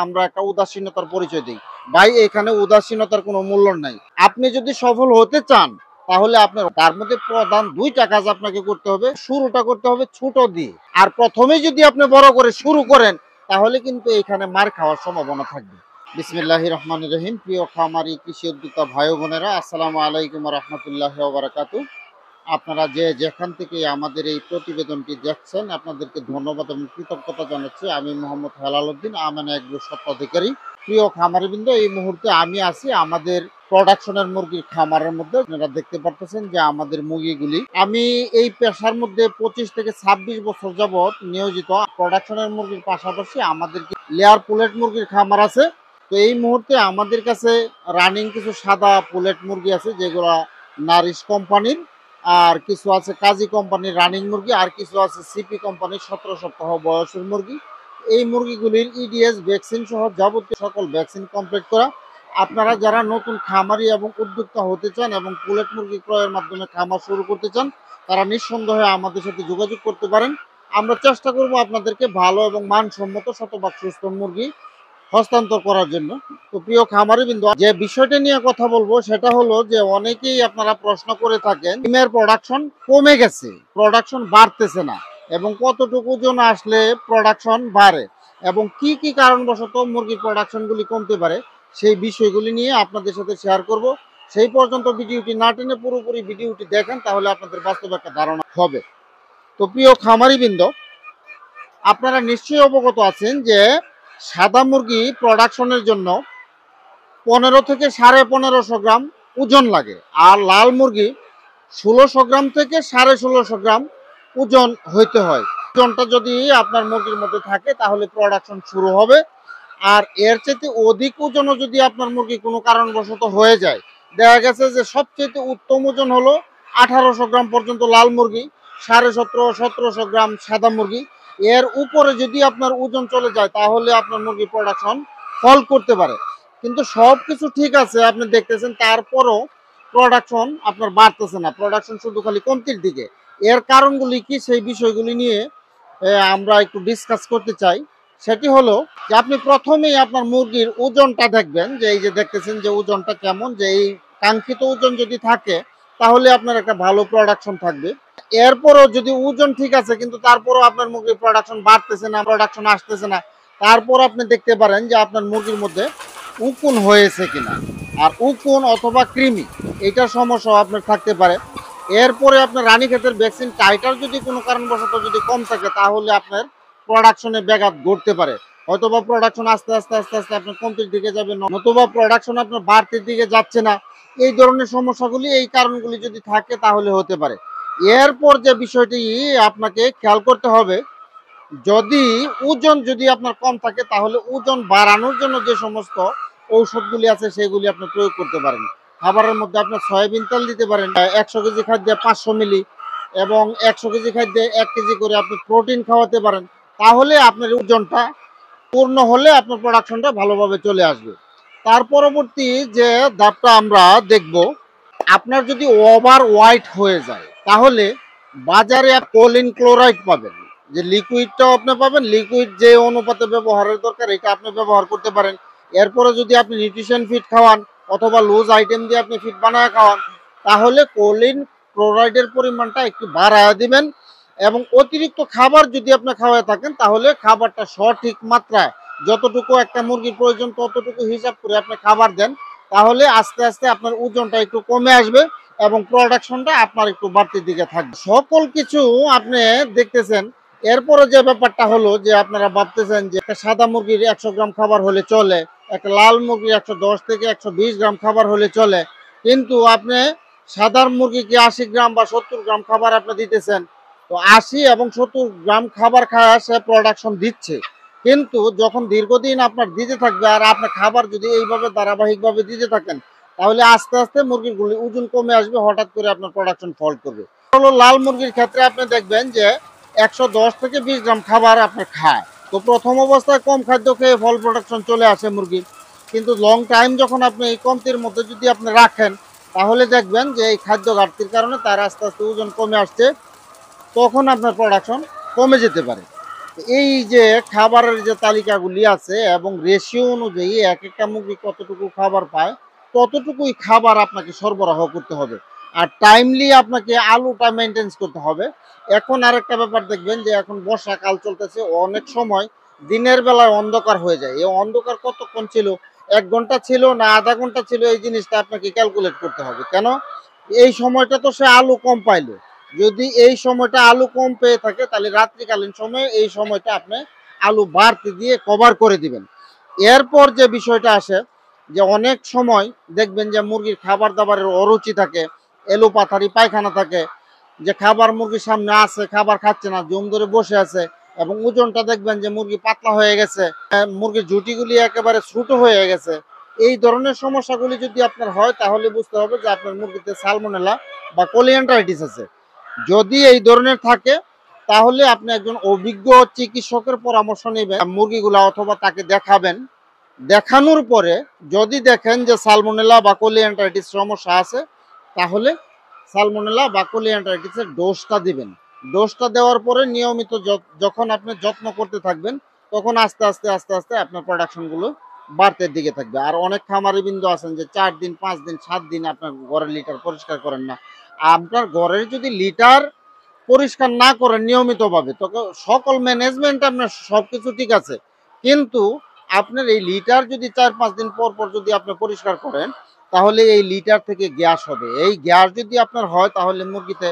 আমরা একটা উদাসীনতার পরিচয় দিই। ভাই এখানে উদাসীনতার কোনো মূল্য নাই। আপনি যদি সফল হতে চান তাহলে আপনার তার মধ্যে প্রধান ২টা কাজ আপনাকে করতে হবে। শুরুটা করতে হবে ছোট দিয়ে। আর প্রথমেই যদি আপনি বড় করে শুরু করেন তাহলে কিন্তু এখানে মার খাওয়ার সম্ভাবনা থাকবে। বিসমিল্লাহির রহমানির রহিম। প্রিয় খামারি কৃষি উদ্যোক্তা ভাই বোনেরা, আসসালামু আলাইকুম ওয়া রাহমাতুল্লাহি ওয়া বারাকাতুহু। আপনারা যেখান থেকে আমাদের এই প্রতিবেদনটি দেখছেন আপনাদেরকে ধন্যবাদ এবং কৃতজ্ঞতা জানাচ্ছি। আমি মোহাম্মদ হেলাল উদ্দিন, আমেনা এগ্রো স্বত্বাধিকারী। প্রিয় খামারিবৃন্দ, এই মুহূর্তে আমি আছি আমাদের প্রোডাকশনের মুরগির খামারের মধ্যে। আপনারা দেখতে পারতেছেন যে আমাদের মুরগিগুলি, আমি এই পেশার মধ্যে 25 থেকে 26 বছর যাবৎ নিয়োজিত। প্রোডাকশনের মুরগির পাশাপাশি আমাদের লেয়ার পুলেট মুরগির খামার আছে। তো এই মুহূর্তে আমাদের কাছে রানিং কিছু সাদা পুলেট মুরগি আছে, যেগুলো নারিশ কোম্পানির, আর কিছু আছে কাজী কোম্পানির রানিং মুরগি, আর কিছু আছে সিপি কোম্পানির 17 সপ্তাহ বয়সের মুরগি। এই মুরগিগুলির ইডিএস ভ্যাকসিন সহ যাবতীয় সকল ভ্যাকসিন কমপ্লিট করা। আপনারা যারা নতুন খামারি এবং উদ্যোক্তা হতে চান এবং পুলেট মুরগি ক্রয়ের মাধ্যমে খামার শুরু করতে চান, তারা নিঃসন্দেহে আমাদের সাথে যোগাযোগ করতে পারেন। আমরা চেষ্টা করব আপনাদেরকে ভালো এবং মানসম্মত শতভাগ সুস্থ মুরগি হস্তান্তর করার জন্য। তো প্রিয় খামারিবৃন্দ, যে বিষয়টা নিয়ে কথা বলবো সেটা হলো যে অনেকেই আপনারা প্রশ্ন করে থাকেন, ডিমের প্রোডাকশন কমে গেছে, প্রোডাকশন বাড়তেছে না, এবং কতটুকু ওজন আসলে প্রোডাকশন বাড়ে এবং কি কি কারণবশত মুরগির প্রোডাকশনগুলি কমতে পারে, সেই বিষয়গুলি নিয়ে আপনাদের সাথে শেয়ার করব। সেই পর্যন্ত ভিডিওটি না টেনে পুরোপুরি ভিডিওটি দেখেন, তাহলে আপনাদের বাস্তব একটা ধারণা হবে। তো প্রিয় খামারিবৃন্দ, আপনারা নিশ্চয়ই অবগত আছেন যে সাদা মুরগি প্রোডাকশনের জন্য 15 থেকে 1550 গ্রাম ওজন লাগে, আর লাল মুরগি 1600 গ্রাম থেকে 1650 গ্রাম ওজন হইতে হয়। ওজনটা যদি আপনার মুরগির মধ্যে থাকে তাহলে প্রোডাকশন শুরু হবে। আর এর চাইতে অধিক ওজনও যদি আপনার মুরগি কোনো কারণবশত হয়ে যায়, দেখা গেছে যে সবচেয়ে উত্তম ওজন হলো 1800 গ্রাম পর্যন্ত লাল মুরগি, 1750-1700 গ্রাম সাদা মুরগি। এর উপরে যদি আপনার ওজন চলে যায় তাহলে আপনার মুরগি প্রোডাকশন ফল করতে পারে। কিন্তু সব কিছু ঠিক আছে আপনি দেখতেছেন, তারপরও প্রোডাকশন আপনার বাড়তেছে না, প্রোডাকশন শুধু খালি কমতির দিকে। এর কারণগুলি কি, সেই বিষয়গুলি নিয়ে আমরা একটু ডিসকাস করতে চাই। সেটি হলো যে আপনি প্রথমেই আপনার মুরগির ওজনটা দেখবেন, যে এই যে দেখতেছেন যে ওজনটা কেমন, যে এই কাঙ্ক্ষিত ওজন যদি থাকে তাহলে আপনার একটা ভালো প্রোডাকশন থাকবে। এরপরও যদি ওজন ঠিক আছে কিন্তু তারপরও আপনার মুরগির প্রোডাকশন বাড়তেছে না, প্রোডাকশন আসতেছে না, তারপর আপনি দেখতে পারেন যে আপনার মুরগির মধ্যে উকুন হয়েছে কিনা। আর উকুন অথবা কৃমি, এইটার সমস্যা আপনার থাকতে পারে। এরপরে আপনার রানীক্ষেতের ভ্যাকসিন টাইটার যদি কোনো কারণবশত যদি কম থাকে তাহলে আপনার প্রোডাকশনে ব্যাঘাত ঘটতে পারে। হয়তোবা প্রোডাকশন আস্তে আস্তে আস্তে আস্তে আপনার কমতির দিকে যাবে, নতুবা প্রোডাকশন আপনার বাড়তির দিকে যাচ্ছে না। এই ধরনের সমস্যাগুলি, এই কারণগুলি যদি থাকে তাহলে হতে পারে। এরপর যে বিষয়টি আপনাকে খেয়াল করতে হবে, যদি ওজন যদি আপনার কম থাকে তাহলে ওজন বাড়ানোর জন্য যে সমস্ত ঔষধগুলি আছে সেগুলি আপনি প্রয়োগ করতে পারেন। খাবারের মধ্যে আপনার সয়াবিন তেল দিতে পারেন, 100 কেজি খাদ্যে 500 মিলি, এবং 100 কেজি খাদ্যে 1 কেজি করে আপনি প্রোটিন খাওয়াতে পারেন। তাহলে আপনার ওজনটা পূর্ণ হলে আপনার প্রোডাকশনটা ভালোভাবে চলে আসবে। তার পরবর্তী যে ধাপটা আমরা দেখব, আপনার যদি ওভার ওয়াইট হয়ে যায় তাহলে বাজারে কোলিন ক্লোরাইড পাবেন, যে লিকুইডটাও আপনি পাবেন, লিকুইড যে অনুপাতে ব্যবহারের দরকার এটা আপনি ব্যবহার করতে পারেন। এরপরে যদি আপনি নিউট্রিশন ফিড খাওয়ান অথবা লুজ আইটেম দিয়ে আপনি ফিড বানায় খাওয়ান, তাহলে কোলিন ক্লোরাইডের পরিমাণটা একটু বাড়ায় দিবেন। এবং অতিরিক্ত খাবার যদি আপনি খাওয়ায় থাকেন তাহলে খাবারটা সঠিক মাত্রায়, যতটুকু একটা মুরগির প্রয়োজন ততটুকু হিসাব করে আপনি খাবার দেন, তাহলে আস্তে আস্তে আপনার ওজনটা একটু কমে আসবে এবং প্রোডাকশনটা আপনার একটু বাড়তির দিকে থাকবে। সকল কিছু আপনি দেখতেছেন। এরপরে যে ব্যাপারটা হলো যে আপনারা ভাবতেছেন যে একটা সাদা মুরগির 100 গ্রাম খাবার হলে চলে, একটা লাল মুরগির 110 থেকে 120 গ্রাম খাবার হলে চলে, কিন্তু আপনি সাদা মুরগিকে 80 গ্রাম বা 70 গ্রাম খাবার আপনি দিতেছেন। তো 80 এবং 70 গ্রাম খাবার খায় সে প্রোডাকশন দিচ্ছে, কিন্তু যখন দীর্ঘদিন আপনার দিতে থাকবে আর আপনার খাবার যদি এইভাবে ধারাবাহিকভাবে দিতে থাকেন তাহলে আস্তে আস্তে মুরগিগুলি ওজন কমে আসবে, হঠাৎ করে আপনার প্রোডাকশন ফল করবে। হলো লাল মুরগির ক্ষেত্রে আপনি দেখবেন যে 110 থেকে 20 গ্রাম খাবার আপনার খায়। তো প্রথম অবস্থায় কম খাদ্য খেয়ে ফল প্রোডাকশন চলে আসে মুরগির, কিন্তু লং টাইম যখন আপনি এই কমতির মধ্যে যদি আপনি রাখেন তাহলে দেখবেন যে এই খাদ্য ঘাটতির কারণে তার আস্তে আস্তে ওজন কমে আসছে, তখন আপনার প্রোডাকশন কমে যেতে পারে। এই যে খাবারের যে তালিকাগুলি আছে এবং রেশিও অনুযায়ী এক একটা মুরগি কতটুকু খাবার পায় ততটুকুই খাবার আপনাকে সরবরাহ করতে হবে। আর টাইমলি আপনাকে আলুটা মেনটেন করতে হবে। এখন আরেকটা ব্যাপার দেখবেন যে এখন বর্ষাকাল চলতেছে, অনেক সময় দিনের বেলায় অন্ধকার হয়ে যায়। এই অন্ধকার কতক্ষণ ছিল, 1 ঘন্টা ছিল না আধা ঘন্টা ছিল, এই জিনিসটা আপনাকে ক্যালকুলেট করতে হবে। কেন, এই সময়টা তো সে আলু কম পাইলো। যদি এই সময়টা আলু কম পেয়ে থাকে তাহলে রাত্রিকালীন সময়ে এই সময়টা আপনি আলু বাড়তি দিয়ে কভার করে দিবেন। এরপর যে বিষয়টা আসে যে অনেক সময় দেখবেন যে মুরগির খাবার দাবারের অরুচি থাকে, এলোপাথারি পায়খানা থাকে, যে খাবার মুরগির সামনে আছে খাবার খাচ্ছে না, জম ধরে বসে আছে এবং ওজনটা দেখবেন যে মুরগি পাতলা হয়ে গেছে, মুরগির জুটিগুলি একেবারে ছোট হয়ে গেছে। এই ধরনের সমস্যাগুলি যদি আপনার হয় তাহলে বুঝতে হবে যে আপনার মুরগিতে সালমোনেলা বা কোলিয়ান্টারাইটিস আছে। যদি এই ধরনের থাকে তাহলে আপনি একজন অভিজ্ঞ চিকিৎসকের পরামর্শ নেবেন মুরগিগুলা, অথবা তাকে দেখাবেন। দেখানোর পরে যদি দেখেন যে সালমোনেলা বা কোলিয়ান্টারাইটিস সমস্যা আছে তাহলে সালমোনেলা বা কোলিয়ান্টারাইটিসের ডোজটা দিবেন। ডোজটা দেওয়ার পরে নিয়মিত যখন আপনি যত্ন করতে থাকবেন তখন আস্তে আস্তে আস্তে আস্তে আপনার প্রোডাকশনগুলো বাড়তে দিকে থাকবে। আর অনেক খামারি বিন্দু আছেন যে 4 দিন 5 দিন 7 দিন আপনার ঘরের লিটার পরিষ্কার করেন না। আপনার ঘরের যদি লিটার পরিষ্কার না করেন নিয়মিতভাবে তখন সকল ম্যানেজমেন্ট আপনার সবকিছু ঠিক আছে, কিন্তু আপনার এই লিটার যদি 4-5 দিন পর পর যদি আপনি পরিষ্কার করেন তাহলে এই লিটার থেকে গ্যাস হবে। এই গ্যাস যদি আপনার হয় তাহলে মুরগিতে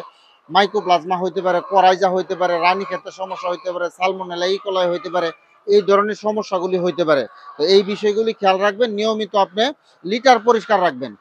মাইকোপ্লাজমা হইতে পারে, করাইজা হইতে পারে, রানী ক্ষেতের সমস্যা হইতে পারে, সালমোনেলা ইকোলাই হইতে পারে, এই ধরনের সমস্যাগুলি হইতে পারে। তো এই বিষয়গুলি খেয়াল রাখবেন, নিয়মিত আপনি লিটার পরিষ্কার রাখবেন।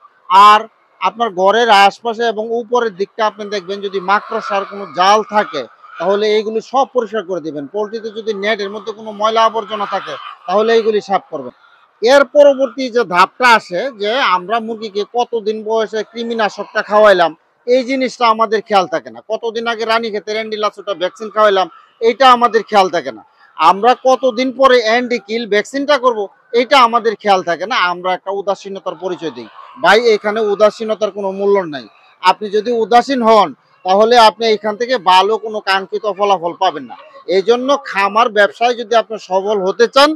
আর আপনার ঘরের আশপাশে এবং উপরের দিকটা আপনি দেখবেন যদি মাকড়সার কোনো জাল থাকে তাহলে এইগুলি সব পরিষ্কার করে দিবেন। পোলট্রিতে যদি নেটের মধ্যে কোনো ময়লা আবর্জনা থাকে তাহলে এইগুলি সাফ করবেন। এর পরবর্তী যে ধাপটা আসে যে আমরা মুরগিকে কতদিন বয়সে কৃমিনাশকটা খাওয়াইলাম, এই জিনিসটা আমাদের খেয়াল থাকে না। কতদিন আগে রানীক্ষেতের অ্যান্ডিলাসোটা ভ্যাকসিন খাওয়াইলাম, এইটা আমাদের খেয়াল থাকে না। আমরা কতদিন পরে অ্যান্টি কিল ভ্যাকসিনটা করব, এইটা আমাদের খেয়াল থাকে না। আমরা একটা উদাসীনতার পরিচয় দিই। ভাই এখানে উদাসীনতার কোনো মূল্য নাই। আপনি যদি উদাসীন হন তাহলে আপনি এখান থেকে ভালো কোনো কাঙ্ক্ষিত ফলাফল পাবেন না। এই জন্য খামার ব্যবসায় যদি আপনি সফল হতে চান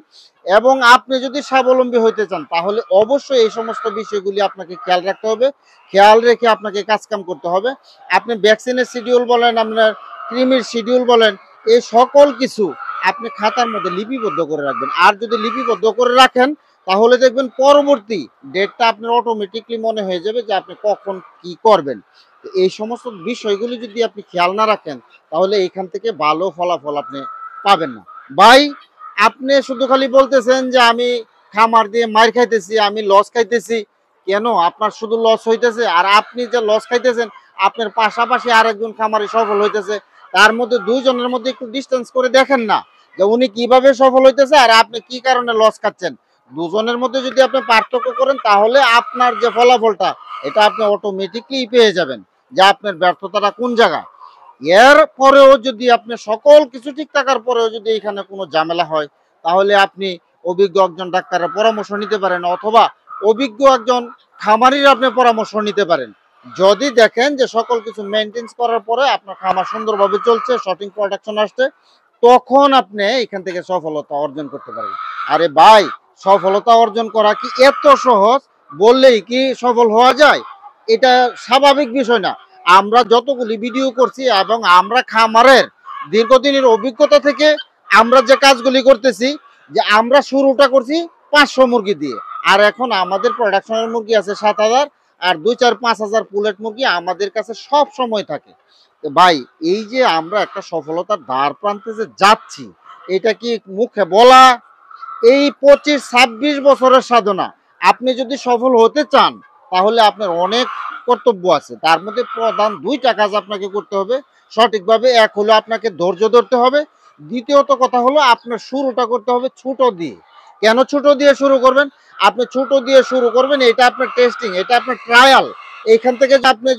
এবং আপনি যদি স্বাবলম্বী হতে চান তাহলে অবশ্যই এই সমস্ত বিষয়গুলি আপনাকে খেয়াল রাখতে হবে। খেয়াল রেখে আপনাকে কাজকাম করতে হবে। আপনি ভ্যাকসিনের শিডিউল বলেন, আপনার কৃমির শিডিউল বলেন, এই সকল কিছু আপনি খাতার মধ্যে লিপিবদ্ধ করে রাখবেন। আর যদি লিপিবদ্ধ করে রাখেন তাহলে দেখবেন পরবর্তী ডেটটা আপনার অটোমেটিকলি মনে হয়ে যাবে যে আপনি কখন কি করবেন। এই সমস্ত বিষয়গুলি যদি আপনি খেয়াল না রাখেন তাহলে এখান থেকে ভালো ফলাফল আপনি পাবেন না। ভাই আপনি শুধু খালি বলতেছেন যে আমি খামার দিয়ে মার খাইতেছি, আমি লস খাইতেছি। কেন আপনার শুধু লস হইতেছে? আর আপনি যে লস খাইতেছেন আপনার পাশাপাশি আরেকজন খামারি সফল হইতেছে, তার মধ্যে দুইজনের মধ্যে একটু ডিস্টেন্স করে দেখেন না যে উনি কিভাবে সফল হইতেছে আর আপনি কি কারণে লস খাচ্ছেন। দুজনের মধ্যে যদি আপনি পার্থক্য করেন তাহলে আপনার যে ফলাফলটা এটা আপনি অটোমেটিকলি পেয়ে যাবেন যে আপনার ব্যর্থতাটা কোন জায়গায়। এর পরেও যদি আপনি সকল কিছু ঠিক থাকার পরেও যদি এখানে কোনো ঝামেলা হয় তাহলে আপনি অভিজ্ঞ একজন ডাক্তারের পরামর্শ নিতে পারেন, অথবা অভিজ্ঞ একজন খামারির আপনি পরামর্শ নিতে পারেন। যদি দেখেন যে সকল কিছু মেনটেন করার পরে আপনার খামার সুন্দরভাবে চলছে, সঠিক প্রোডাকশন আসছে, তখন আপনি এখান থেকে সফলতা অর্জন করতে পারেন। আরে ভাই সফলতা অর্জন করা কি এত সহজ? বললেই কি সফল হওয়া যায়? এটা স্বাভাবিক বিষয় না। আমরা যতগুলি ভিডিও করছি এবং আমরা খামারের দীর্ঘদিনের অভিজ্ঞতা থেকে আমরা যে কাজগুলি করতেছি, যে আমরা শুরুটা করছি 500 মুরগি দিয়ে, আর এখন আমাদের প্রোডাকশনের মুরগি আছে 7,000, আর 2-4-5,000 পুলেট মুরগি আমাদের কাছে সব সময় থাকে। ভাই এই যে আমরা একটা সফলতার দ্বার প্রান্তে যে যাচ্ছি এটা কি মুখে বলা? এই 25-26 বছরের সাধনা। আপনি যদি সফল হতে চান তাহলে আপনার অনেক কর্তব্য আছে, তার মধ্যে প্রধান 2টা কাজ আপনাকে করতে হবে সঠিকভাবে। এক হলো আপনাকে ধৈর্য ধরতে হবে, দ্বিতীয়ত কথা হলো আপনার শুরুটা করতে হবে ছোট দিয়ে। কেন ছোট দিয়ে শুরু করবেন? আপনি ছোট দিয়ে শুরু করবেন, এটা আপনার টেস্টিং, এটা আপনার ট্রায়াল। এইখান থেকে আপনি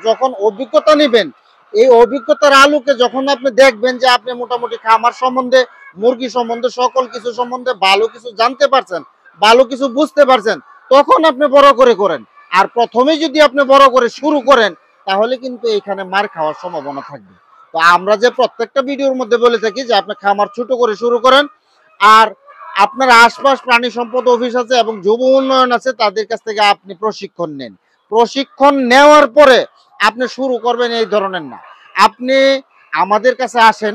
যখন অভিজ্ঞতা নেবেন, এই অভিজ্ঞতার আলোকে যখন আপনি দেখবেন যে আপনি মোটামুটি খামার সম্বন্ধে, মুরগি সম্বন্ধে, সকল কিছু সম্বন্ধে ভালো কিছু জানতে পারছেন, ভালো কিছু বুঝতে পারছেন, তখন আপনি বড় করে করেন। আর প্রথমে যদি আপনি বড় করে শুরু করেন তাহলে কিন্তু এখানে মার খাওয়ার সম্ভাবনা থাকবে। তো আমরা যে প্রত্যেকটা ভিডিওর মধ্যে বলে থাকি যে আপনি খামার ছোট করে শুরু করেন, আর আপনার আশপাশ প্রাণী সম্পদ অফিস আছে এবং যুব উন্নয়ন আছে, তাদের কাছ থেকে আপনি প্রশিক্ষণ নেন। প্রশিক্ষণ নেওয়ার পরে আপনি শুরু করবেন এই ধরনের না। আপনি আমাদের কাছে আসেন,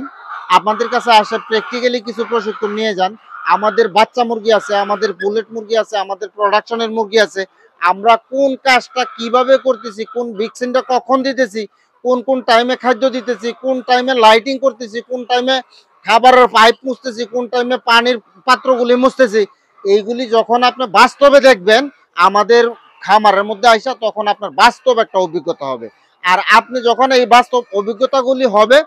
আমাদের কাছে আসে প্র্যাকটিক্যালি কিছু প্রশিক্ষণ নিয়ে যান। আমাদের বাচ্চা মুরগি আছে, আমাদের বুলেট মুরগি আছে, আমাদের প্রোডাকশনের মুরগি আছে। আমরা কোন কাজটা কিভাবে করতেছি, কোন ভ্যাকসিনটা কখন দিতেছি, কোন কোন টাইমে খাদ্য দিতেছি, কোন টাইমে লাইটিং করতেছি, কোন টাইমে খাবারের পাইপ মুছতেছি, কোন টাইমে পানির পাত্রগুলি মুছতেছি, এইগুলি যখন আপনি বাস্তবে দেখবেন আমাদের খামারের মধ্যে আইসা, তখন আপনার বাস্তব একটা অভিজ্ঞতা হবে। আর আপনি যখন এই বাস্তব অভিজ্ঞতাগুলি হবে,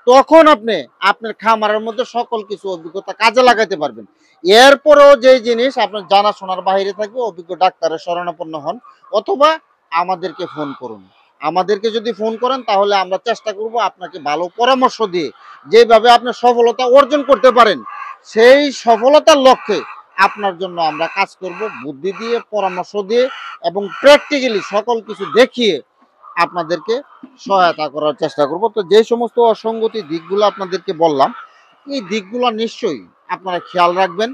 তখন আপনি আপনার খামারের মধ্যে সকল কিছু অভিজ্ঞতা কাজে লাগাইতে পারবেন। এরপরেও যে জিনিস আপনার জানাশোনার বাইরে থাকবে, অভিজ্ঞ ডাক্তারের শরণাপন্ন হন, অথবা আমাদেরকে ফোন করুন। আমাদেরকে যদি ফোন করেন তাহলে আমরা চেষ্টা করব আপনাকে ভালো পরামর্শ দিয়ে যেভাবে আপনি সফলতা অর্জন করতে পারেন, সেই সফলতার লক্ষ্যে আপনার জন্য আমরা কাজ করব, বুদ্ধি দিয়ে, পরামর্শ দিয়ে এবং প্র্যাকটিক্যালি সকল কিছু দেখিয়ে আপনাদেরকে সহায়তা করার চেষ্টা করব। তো যে সমস্ত অসঙ্গতি দিকগুলো আপনাদেরকে বললাম, এই দিকগুলো নিশ্চয়ই আপনারা খেয়াল রাখবেন।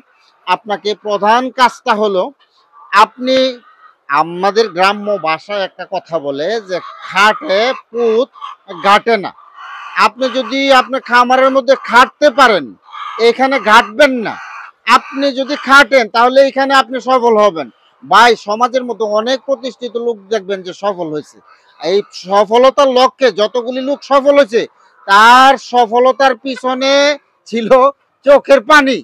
আপনাকে প্রধান কাজটা হলো, আপনি আমাদের গ্রাম্য ভাষায় একটা কথা বলে যে খাটে পুত ঘাটে না। আপনি যদি আপনার খামারের মধ্যে খাটতে পারেন, এখানে ঘাটবেন না। আপনি যদি খাটেন তাহলে এখানে আপনি সফল হবেন। ভাই, সমাজের মধ্যে অনেক প্রতিষ্ঠিত লোক দেখবেন যে সফল হয়েছে। এই সফলতার লক্ষ্যে যতগুলি লোক সফল হয়েছে, তার সফলতার পিছনে ছিল চোখের পানি।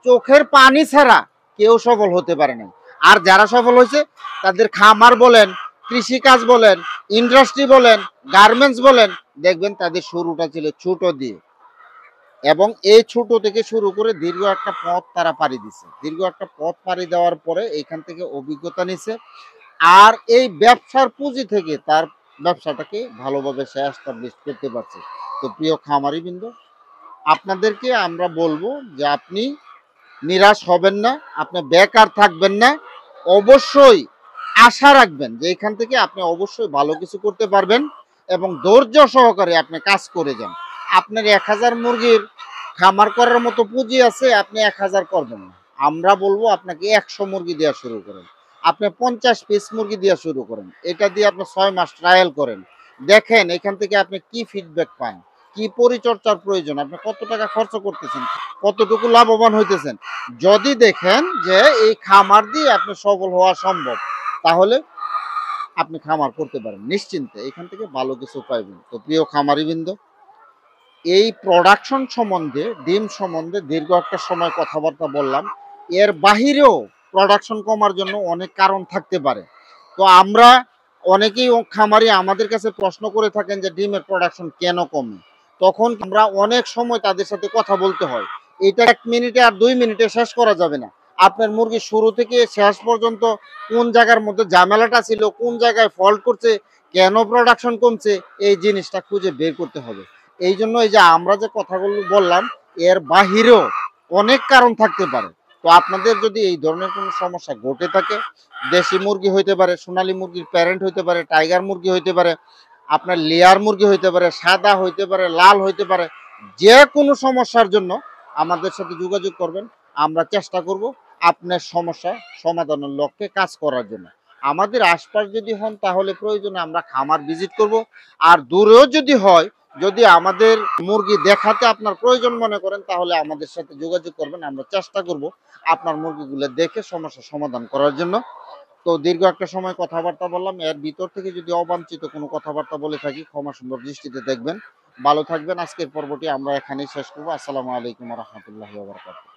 চোখের পানি ছাড়া কেউ সফল হতে পারে না। আর যারা সফল হয়েছে, তাদের খামার বলেন, কৃষিকাজ বলেন, ইন্ডাস্ট্রি বলেন, গার্মেন্টস বলেন, দেখবেন তাদের শুরুটা ছিল ছোট দিয়ে, এবং এই ছোট থেকে শুরু করে দীর্ঘ একটা পথ তারা পাড়ি দিছে। দীর্ঘ একটা পথ পাড়ি দেওয়ার পরে এইখান থেকে অভিজ্ঞতা নিছে, আর এই ব্যবসার পুঁজি থেকে তার ব্যবসাটাকে ভালোভাবে সে এস্টাবলিশ করতে পারছে। তো প্রিয় খামারিবৃন্দ, আপনাদেরকে আমরা বলবো যে আপনি নিরাশ হবেন না, আপনি বেকার থাকবেন না। অবশ্যই আশা রাখবেন যে এখান থেকে আপনি অবশ্যই ভালো কিছু করতে পারবেন, এবং ধৈর্য সহকারে আপনি কাজ করে যান। আপনার 1000 মুরগির খামার করার মতো পুঁজি আছে, আপনি 1000 করবেন না। আমরা বলবো আপনাকে 100 মুরগি দেওয়া শুরু করেন, আপনি 50 পিস মুরগি দেওয়া শুরু করেন। এটা দিয়ে আপনি 6 মাস ট্রায়াল করেন, দেখেন এখান থেকে আপনি কি ফিডব্যাক পান, কি পরিচর্যার প্রয়োজন, আপনি কত টাকা খরচ করতেছেন, কতটুকু লাভবান হইতেছেন। যদি দেখেন যে এই খামার দিয়ে আপনি সফল হওয়া সম্ভব, তাহলে আপনি খামার করতে পারেন নিশ্চিন্তে, এখান থেকে ভালো কিছু পাইবেন। তো প্রিয় খামারিবৃন্দ, এই প্রোডাকশন সম্বন্ধে, ডিম সম্বন্ধে দীর্ঘ একটা সময় কথাবার্তা বললাম। এর বাহিরেও প্রোডাকশন কমার জন্য অনেক কারণ থাকতে পারে। তো আমরা অনেকেই খামারি আমাদের কাছে প্রশ্ন করে থাকেন যে ডিমের প্রোডাকশন কেন কমে। তখন আমরা অনেক সময় তাদের সাথে কথা বলতে হয়। এটা 1 মিনিটে আর 2 মিনিটে শেষ করা যাবে না। আপনার মুরগি শুরু থেকে শেষ পর্যন্ত কোন জায়গার মধ্যে ঝামেলাটা ছিল, কোন জায়গায় ফল্ট করছে, কেন প্রোডাকশন কমছে, এই জিনিসটা খুঁজে বের করতে হবে। এই জন্য এই যে আমরা যে কথাগুলো বললাম, এর বাহিরেও অনেক কারণ থাকতে পারে। তো আপনাদের যদি এই ধরনের কোনো সমস্যা ঘটে থাকে, দেশি মুরগি হইতে পারে, সোনালী মুরগির প্যারেন্ট হইতে পারে, টাইগার মুরগি হইতে পারে, আপনার লেয়ার মুরগি হইতে পারে, সাদা হইতে পারে, লাল হইতে পারে, যে কোনো সমস্যার জন্য আমাদের সাথে যোগাযোগ করবেন। আমরা চেষ্টা করব আপনার সমস্যা সমাধানের লক্ষ্যে কাজ করার জন্য। আমাদের আশপাশ যদি হন তাহলে প্রয়োজনে আমরা খামার ভিজিট করব। আর দূরেও যদি হয়, যদি আমাদের মুরগি দেখাতে আপনার প্রয়োজন মনে করেন, তাহলে আমাদের সাথে যোগাযোগ করবেন। আমরা চেষ্টা করব আপনার মুরগিগুলো দেখে সমস্যা সমাধান করার জন্য। তো দীর্ঘ একটা সময় কথাবার্তা বললাম, এর ভিতর থেকে যদি অবাঞ্ছিত কোনো কথাবার্তা বলে থাকি, ক্ষমা সুন্দর দৃষ্টিতে দেখবেন। ভালো থাকবেন। আজকের পর্বটি আমরা এখানেই শেষ করবো। আসসালামু আলাইকুম ওয়া রাহমাতুল্লাহি ওয়া বারাকাতুহু।